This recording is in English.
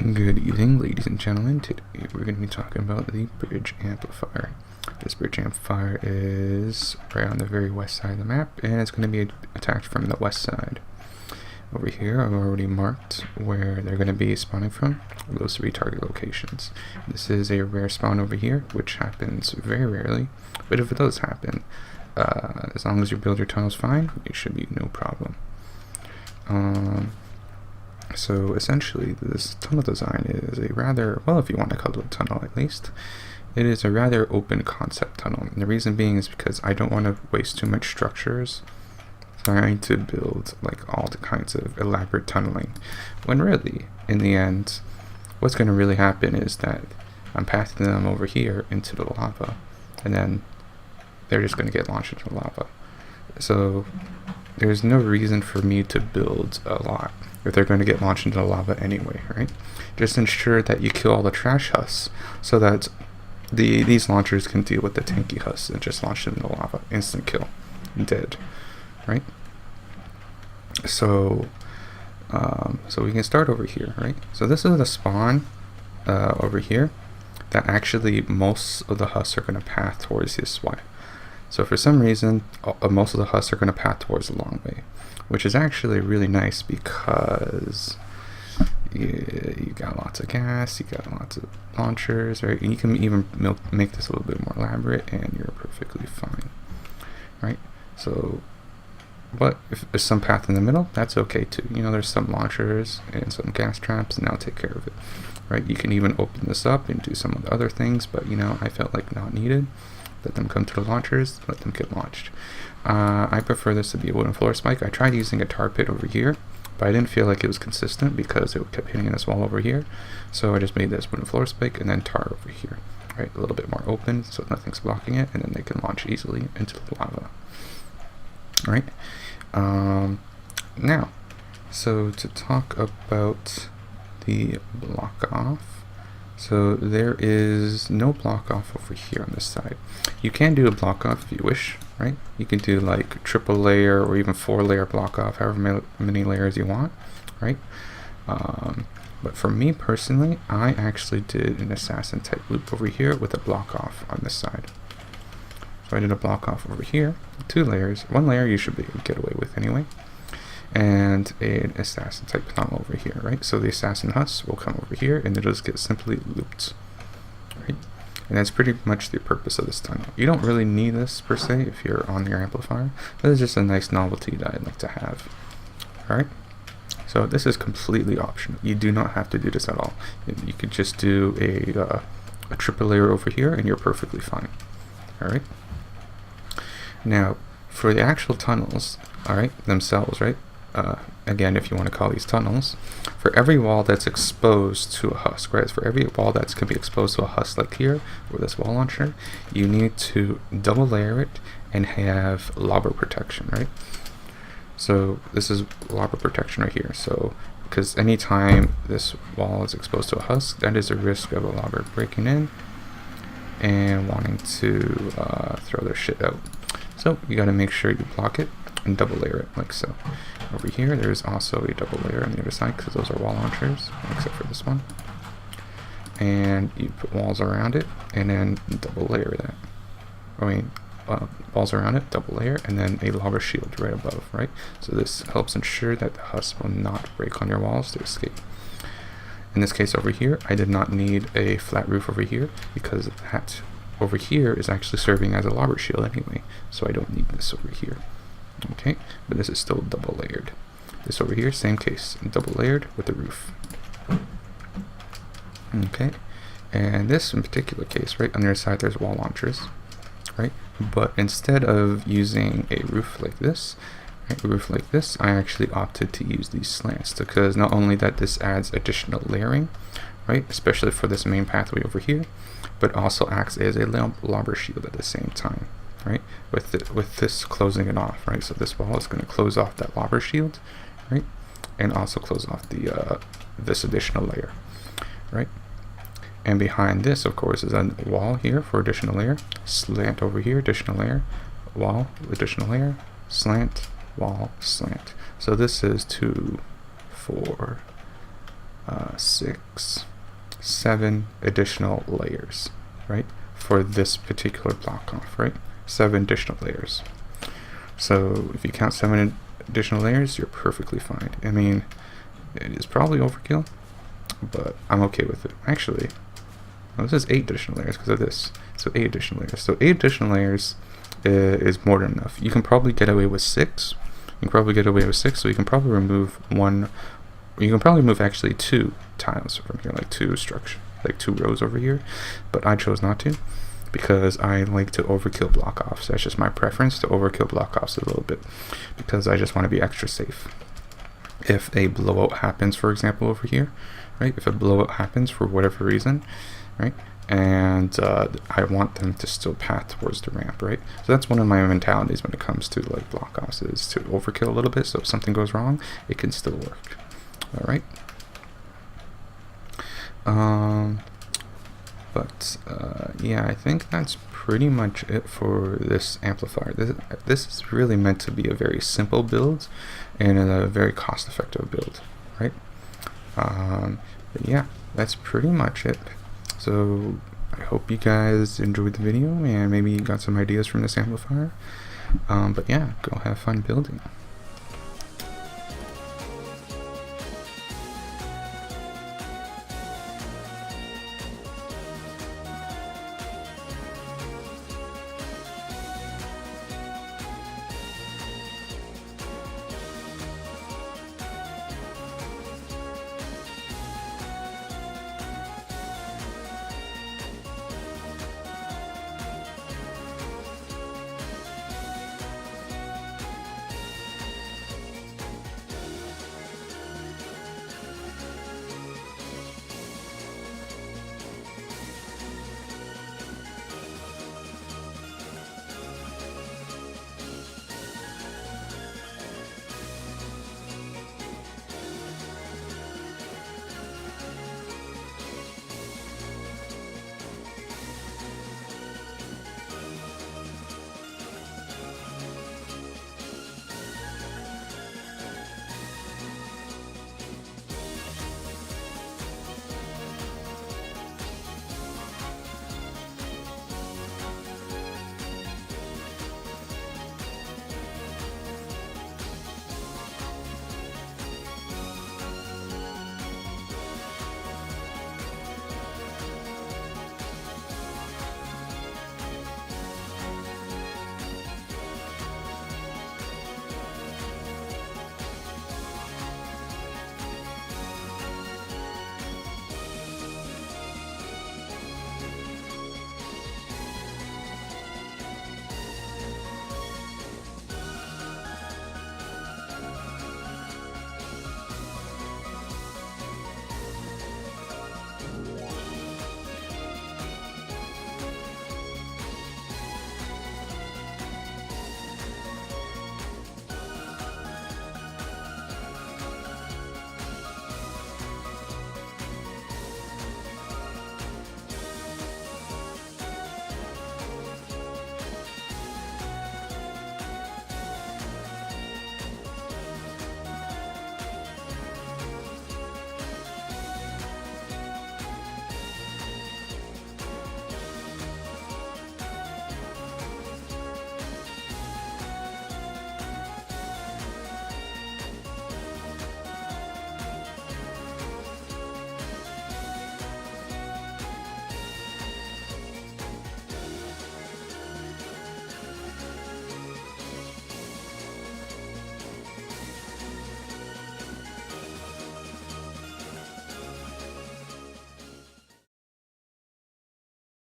Good evening, ladies and gentlemen. Today we're going to be talking about the bridge amplifier. This bridge amplifier is right on the very west side of the map, and it's going to be attacked from the west side. Over here, I've already marked where they're going to be spawning from, those three target locations. This is a rare spawn over here, which happens very rarely, but if it does happen, as long as you build your tunnels fine, it should be no problem. So essentially, this tunnel design is a rather, well, if you want to call it a tunnel at least, it is a rather open concept tunnel. And the reason being is because I don't want to waste too much structures trying to build like all the kinds of elaborate tunneling, when really, in the end, what's going to really happen is that I'm passing them over here into the lava, and then they're just going to get launched into the lava. So there's no reason for me to build a lot if they're going to get launched into the lava anyway, right? Just ensure that you kill all the trash husks so that these launchers can deal with the tanky husks and just launch them into the lava. Instant kill. Dead. Right? So so we can start over here, right? So this is the spawn over here that actually most of the husks are going to path towards this way. So for some reason, most of the husks are going to path towards the long way, which is actually really nice because you got lots of gas, you got lots of launchers, right? And you can even make this a little bit more elaborate, and you're perfectly fine, right? So, but if there's some path in the middle, that's okay too. You know, there's some launchers and some gas traps, and I'll take care of it, right? You can even open this up and do some of the other things, but you know, I felt like not needed. Let them come to the launchers, let them get launched. I prefer this to be a wooden floor spike. I tried using a tar pit over here, but I didn't feel like it was consistent because it kept hitting this wall over here. So I just made this wooden floor spike and then tar over here, right? A little bit more open so nothing's blocking it, and then they can launch easily into the lava. Right? Now, so to talk about the block off. So there is no block off over here on this side. You can do a block off if you wish, right? You can do like triple layer or even 4-layer block off, however many layers you want, right? But for me personally, I actually did an assassin type loop over here with a block off on this side. So I did a block off over here, 2 layers. 1 layer you should be able to get away with anyway. And an assassin type tunnel over here, right? So the assassin husks will come over here and it'll just get simply looped, right? And that's pretty much the purpose of this tunnel. You don't really need this per se if you're on your amplifier, but it's just a nice novelty that I'd like to have. Alright? So this is completely optional. You do not have to do this at all. You could just do a triple layer over here and you're perfectly fine. Alright? Now, for the actual tunnels, alright, themselves, right? Again, if you want to call these tunnels, for every wall that's exposed to a husk, right? For every wall that's can be exposed to a husk like here, or this wall launcher, you need to double layer it and have lava protection, right? So this is lava protection right here. So because anytime this wall is exposed to a husk, that is a risk of a lava breaking in and wanting to throw their shit out. So you got to make sure you block it and double layer it like so. Over here there's also a double layer on the other side because those are wall launchers, except for this one. And you put walls around it and then double layer that. Walls around it, double layer, and then a lava shield right above, right? So this helps ensure that the husk will not break on your walls to escape. In this case over here, I did not need a flat roof over here because that over here is actually serving as a lava shield anyway, so I don't need this over here. Okay, but this is still double layered. This over here, same case, double layered with the roof. Okay, and this in particular case, right on the other side, there's wall launchers, right? But instead of using a roof like this, I actually opted to use these slants because not only that this adds additional layering, right, especially for this main pathway over here, but also acts as a lava shield at the same time, right? With this closing it off, right? So this wall is going to close off that lava shield, right? And also close off the this additional layer, right? And behind this, of course, is a wall here for additional layer, slant over here, additional layer, wall, additional layer, slant, wall, slant. So this is 2, 4, 6, 7 additional layers, right? For this particular block off, right? 7 additional layers. So if you count 7 additional layers, you're perfectly fine. I mean, it is probably overkill, but I'm okay with it. Actually, well, this is 8 additional layers because of this. So 8 additional layers. So 8 additional layers is more than enough. You can probably get away with 6. You can probably get away with 6, so you can probably remove 1. You can probably move actually 2 tiles from here, like 2 structure, like 2 rows over here. But I chose not to because I like to overkill block offs. That's just my preference, to overkill block offs a little bit, because I just want to be extra safe. If a blowout happens, for example, over here, right? If a blowout happens for whatever reason, right? And I want them to still path towards the ramp, right? So that's one of my mentalities when it comes to like block offs, is to overkill a little bit, so if something goes wrong, it can still work. All right. Yeah, I think that's pretty much it for this amplifier. This is really meant to be a very simple build and a very cost-effective build, right? But yeah, that's pretty much it. So I hope you guys enjoyed the video and maybe you got some ideas from this amplifier. But yeah, go have fun building.